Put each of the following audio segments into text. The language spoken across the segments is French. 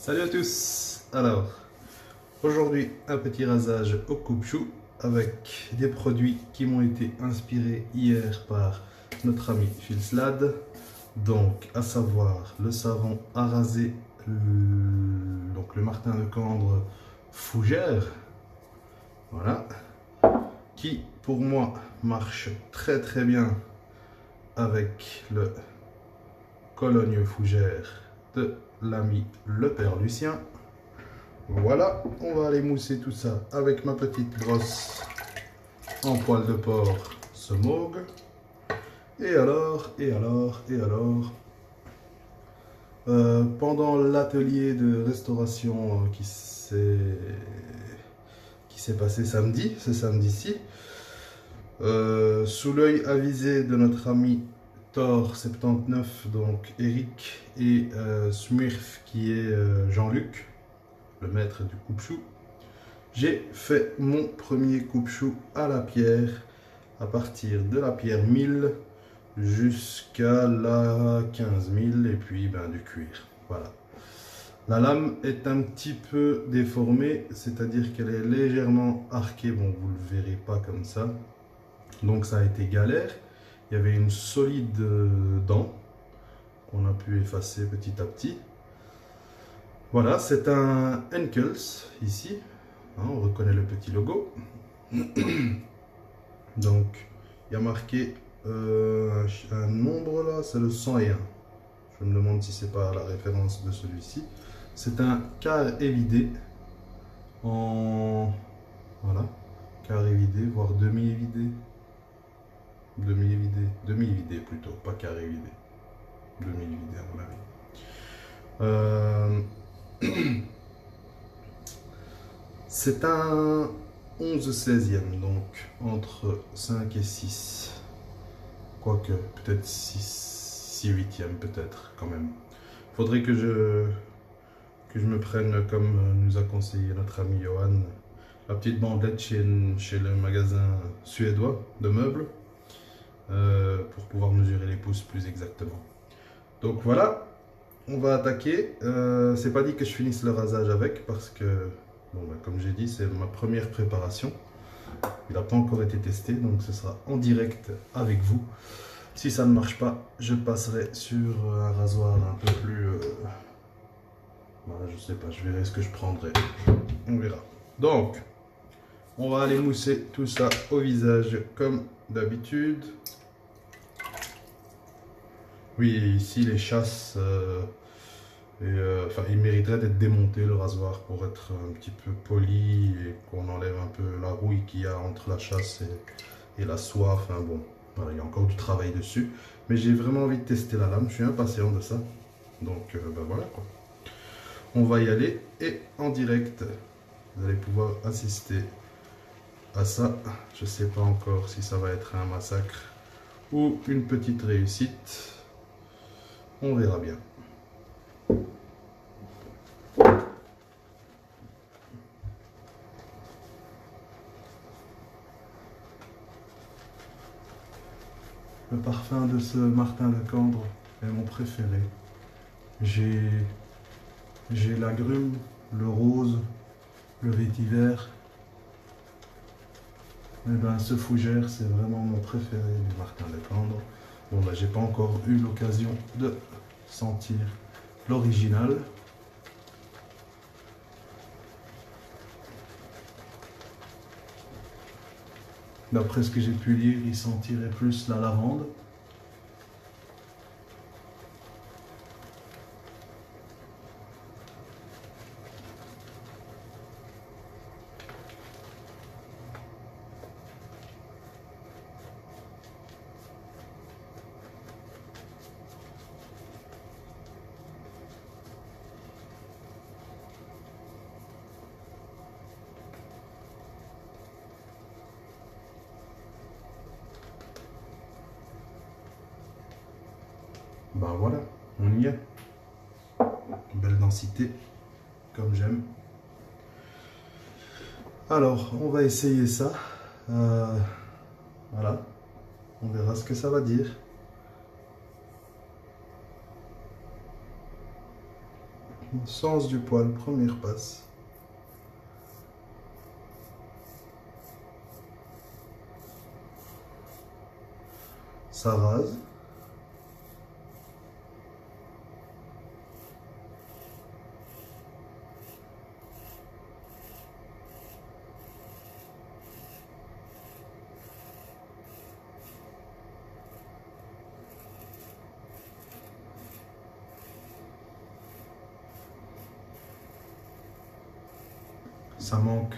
Salut à tous. Alors, aujourd'hui un petit rasage au coupe-chou avec des produits qui m'ont été inspirés hier par notre ami Phil Slade. Donc, à savoir le savon à raser, donc le Martin Lecombre Fougère, voilà, qui pour moi marche très très bien avec le Cologne Fougère de l'ami le père Lucien. Voilà, on va aller mousser tout ça avec ma petite brosse en poil de porc Semogue. Et alors, pendant l'atelier de restauration qui s'est passé samedi, ce samedi-ci, sous l'œil avisé de notre ami Thor79, donc Eric, et Smurf qui est Jean-Luc, le maître du coupe-chou, j'ai fait mon premier coupe-chou à la pierre, à partir de la pierre 1000 jusqu'à la 15000 et puis du cuir. Voilà. La lame est un petit peu déformée, c'est-à-dire qu'elle est légèrement arquée. Bon, vous ne le verrez pas comme ça. Donc ça a été galère. Il y avait une solide dent qu'on a pu effacer petit à petit. Voilà, c'est un Henkels ici. Hein, on reconnaît le petit logo. Donc, il y a marqué un nombre là, c'est le 101. Je me demande si c'est pas la référence de celui-ci. C'est un quart évidé en voilà, quart évidé, voire demi-évidé. Demi-évidé plutôt, pas quart évidé. Demi-évidé à mon avis. C'est un 11/16e, donc entre 5 et 6. Quoique, peut-être 6/8e, peut-être quand même. Faudrait que je me prenne, comme nous a conseillé notre ami Johan, la petite bandelette chez le magasin suédois de meubles pour pouvoir mesurer les pouces plus exactement. Donc voilà, on va attaquer. C'est pas dit que je finisse le rasage avec parce que, bon, comme j'ai dit, c'est ma première préparation. Il n'a pas encore été testé, donc ce sera en direct avec vous. Si ça ne marche pas, je passerai sur un rasoir un peu plus... voilà, je sais pas, je verrai ce que je prendrai. On verra. Donc, on va aller mousser tout ça au visage comme d'habitude. Oui, ici les chasses... il mériterait d'être démonté le rasoir pour être un petit peu poli et qu'on enlève un peu la rouille qu'il y a entre la chasse et la soie. Enfin bon, voilà, il y a encore du travail dessus. Mais j'ai vraiment envie de tester la lame, je suis impatient de ça. Donc voilà quoi. On va y aller et en direct, vous allez pouvoir assister à ça. Je ne sais pas encore si ça va être un massacre ou une petite réussite. On verra bien. Le parfum de ce Martin Lecombre est mon préféré. J'ai l'agrume, le rose, le vétiver. Et ce fougère, c'est vraiment mon préféré du Martin Lecombre. Bon, j'ai pas encore eu l'occasion de sentir l'original. D'après ce que j'ai pu lire, il sentirait plus la lavande. Ben voilà, on y est. Belle densité, comme j'aime. Alors, on va essayer ça. Voilà, on verra ce que ça va dire. Sens du poil, première passe. Ça rase. Ça manque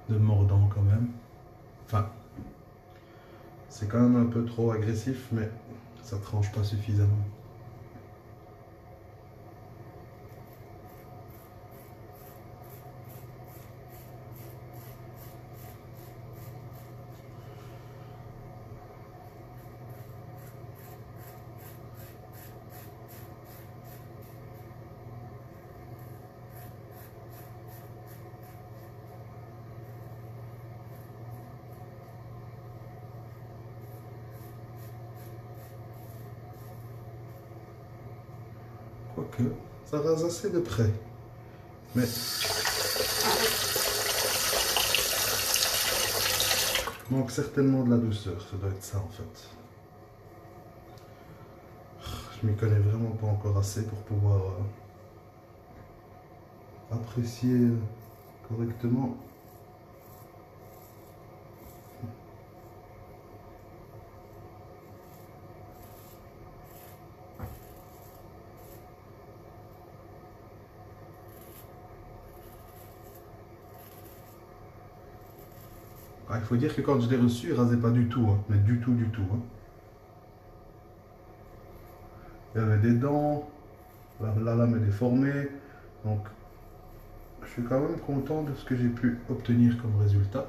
de mordant quand même. Enfin, c'est quand même un peu trop agressif, mais ça tranche pas suffisamment. Quoique, ça rase assez de près. Mais manque certainement de la douceur, ça doit être ça en fait. Je m'y connais vraiment pas encore assez pour pouvoir apprécier correctement. Ah, il faut dire que quand je l'ai reçu, il rasait pas du tout, hein, mais du tout, du tout. Hein. Il y avait des dents, la lame est déformée, donc je suis quand même content de ce que j'ai pu obtenir comme résultat.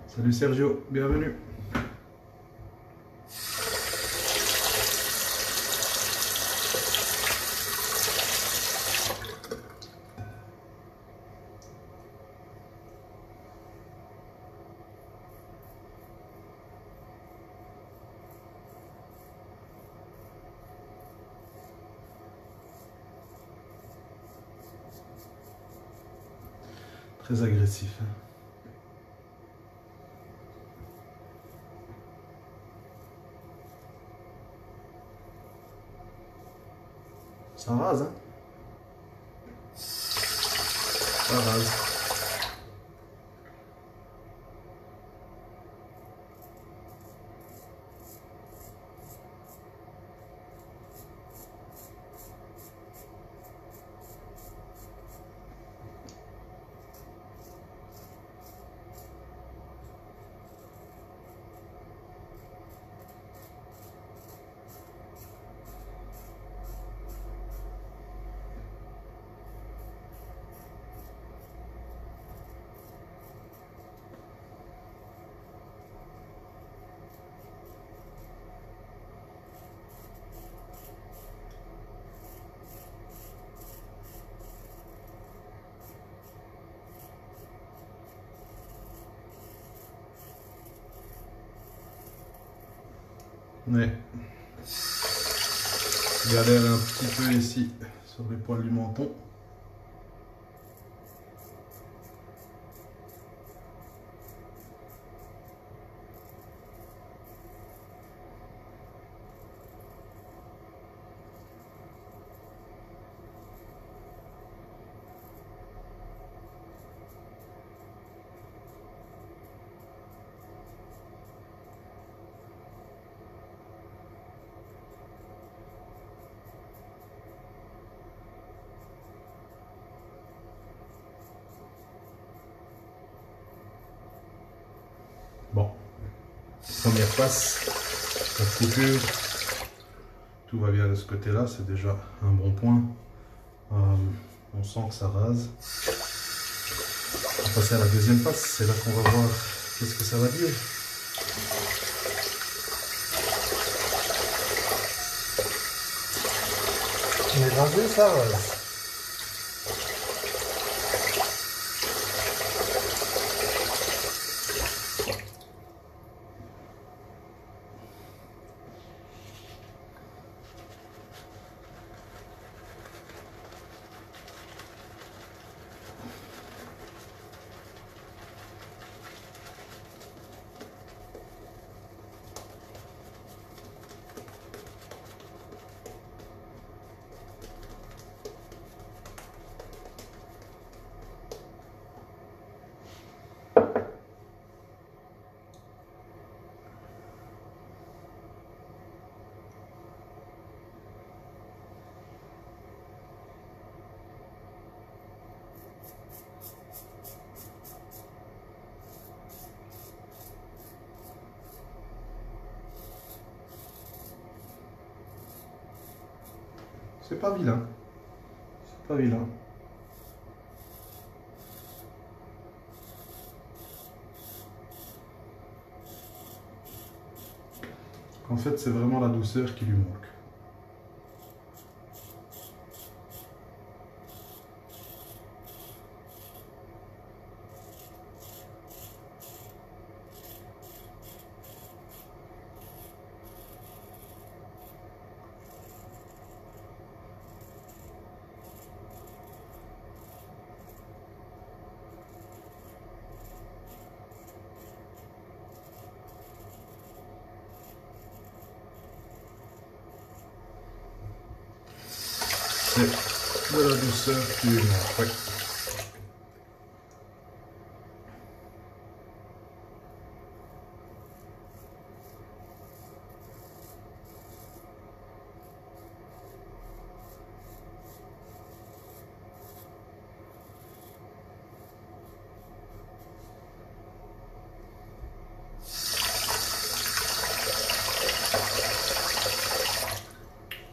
Salut Sergio, bienvenue. Très agressif. Hein. Ça rase, hein? Ça rase. Ouais. Galère un petit peu ici sur les poils du menton. Bon, première passe, la coupure, tout va bien de ce côté-là, c'est déjà un bon point. On sent que ça rase. On va passer à la deuxième passe, c'est là qu'on va voir qu'est-ce que ça va dire. Mais rasé, ça rase. C'est pas vilain. C'est pas vilain. En fait, c'est vraiment la douceur qui lui manque. C'est de la douceur qui lui manque. Ouais.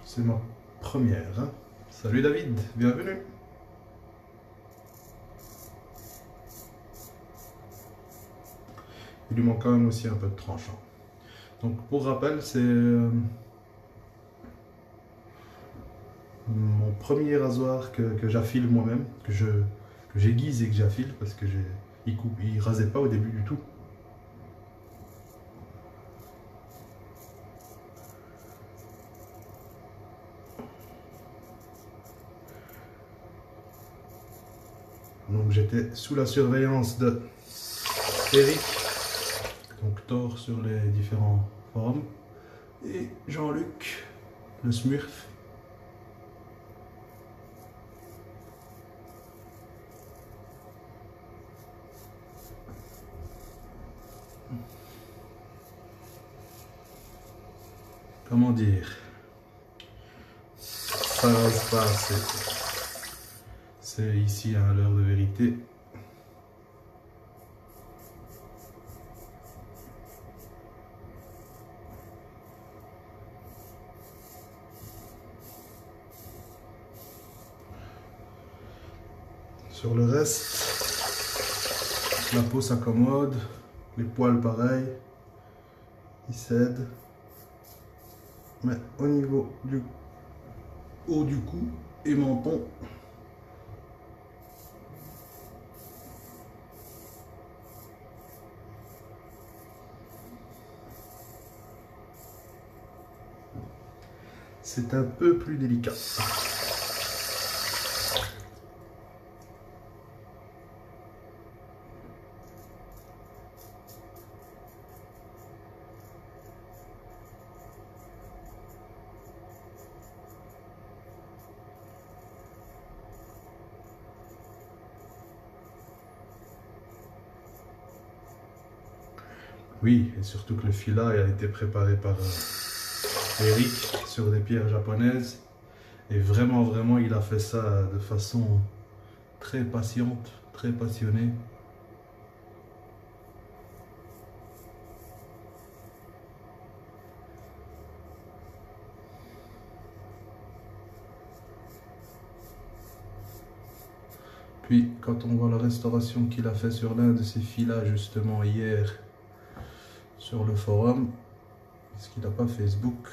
C'est ma première. Hein. Salut David, bienvenue. Il lui manque quand même aussi un peu de tranchant. Donc pour rappel, c'est mon premier rasoir que j'affile moi-même, que j'aiguise et que j'affile parce que il rasait pas au début du tout. Donc j'étais sous la surveillance de Eric, donc Thor sur les différents forums, et Jean-Luc, le Smurf. Comment dire, ça rase pas assez. C'est ici à l'heure de vérité. Sur le reste, la peau s'accommode, les poils pareil, ils cèdent. Mais au niveau du haut du cou et menton, c'est un peu plus délicat. Oui, et surtout que le filaille a été préparé par Eric sur des pierres japonaises. Et vraiment, vraiment, il a fait ça de façon très patiente, très passionnée. Puis quand on voit la restauration qu'il a fait sur l'un de ces fils-là justement hier sur le forum, parce qu'il n'a pas Facebook,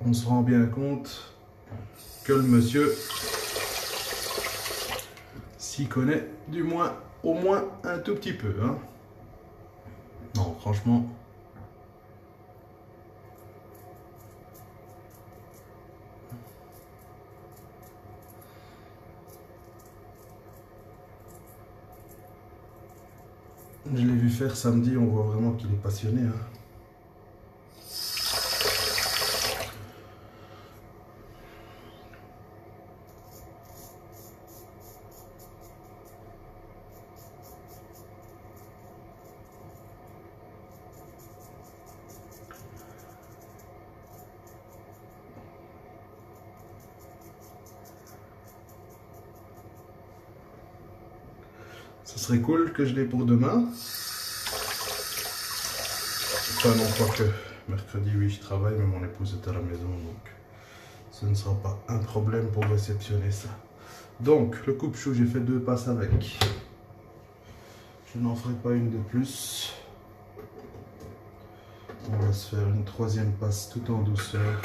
on se rend bien compte que le monsieur s'y connaît du moins, au moins un tout petit peu. Hein. Non, franchement. Je l'ai vu faire samedi, on voit vraiment qu'il est passionné. Hein. Ce serait cool que je l'ai pour demain. Enfin non, quoique mercredi oui je travaille, mais mon épouse est à la maison, donc ce ne sera pas un problème pour réceptionner ça. Donc le coupe-chou, j'ai fait 2 passes avec. Je n'en ferai pas une de plus. On va se faire une 3e passe tout en douceur.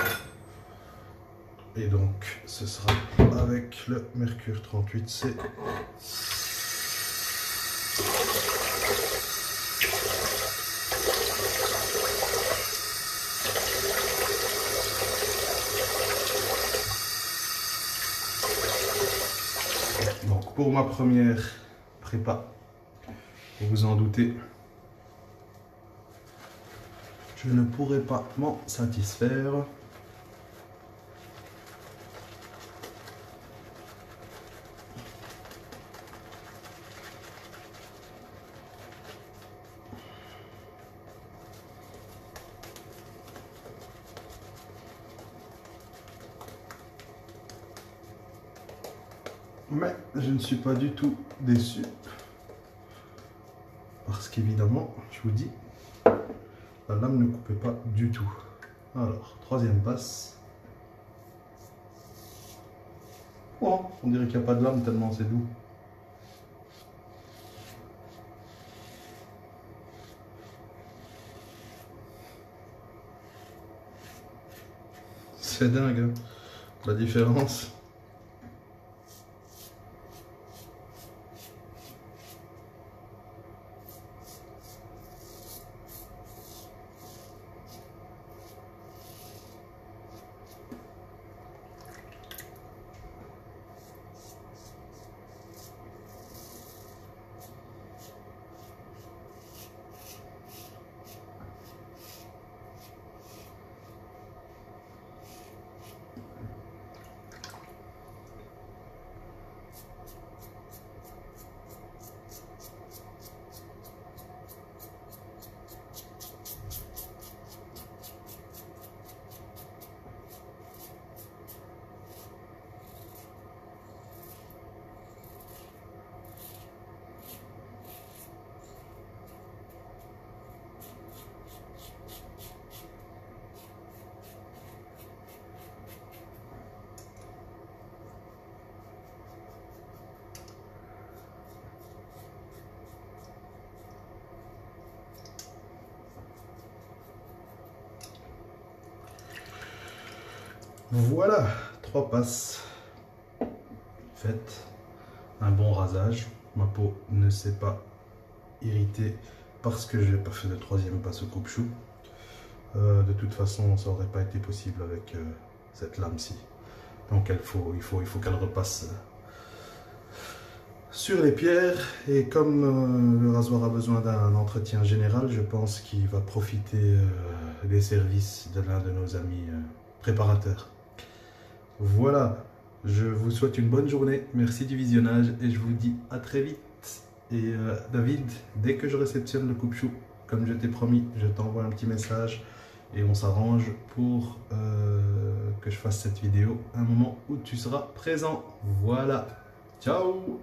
Et donc ce sera avec le Mercure 38C. Donc pour ma première prépa, vous vous en doutez, je ne pourrai pas m'en satisfaire. Mais je ne suis pas du tout déçu. Parce qu'évidemment, je vous dis, la lame ne coupait pas du tout. Alors, 3e passe. Oh, on dirait qu'il n'y a pas de lame tellement c'est doux. C'est dingue, hein, la différence. Voilà, 3 passes faites, un bon rasage, ma peau ne s'est pas irritée parce que je n'ai pas fait de 3e passe au coupe-chou. De toute façon, ça n'aurait pas été possible avec cette lame-ci. Donc il faut qu'elle repasse sur les pierres. Et comme le rasoir a besoin d'un entretien général, je pense qu'il va profiter des services de l'un de nos amis préparateurs. Voilà, je vous souhaite une bonne journée, merci du visionnage et je vous dis à très vite. Et David, dès que je réceptionne le coupe-chou, comme je t'ai promis, je t'envoie un petit message et on s'arrange pour que je fasse cette vidéo à un moment où tu seras présent. Voilà, ciao!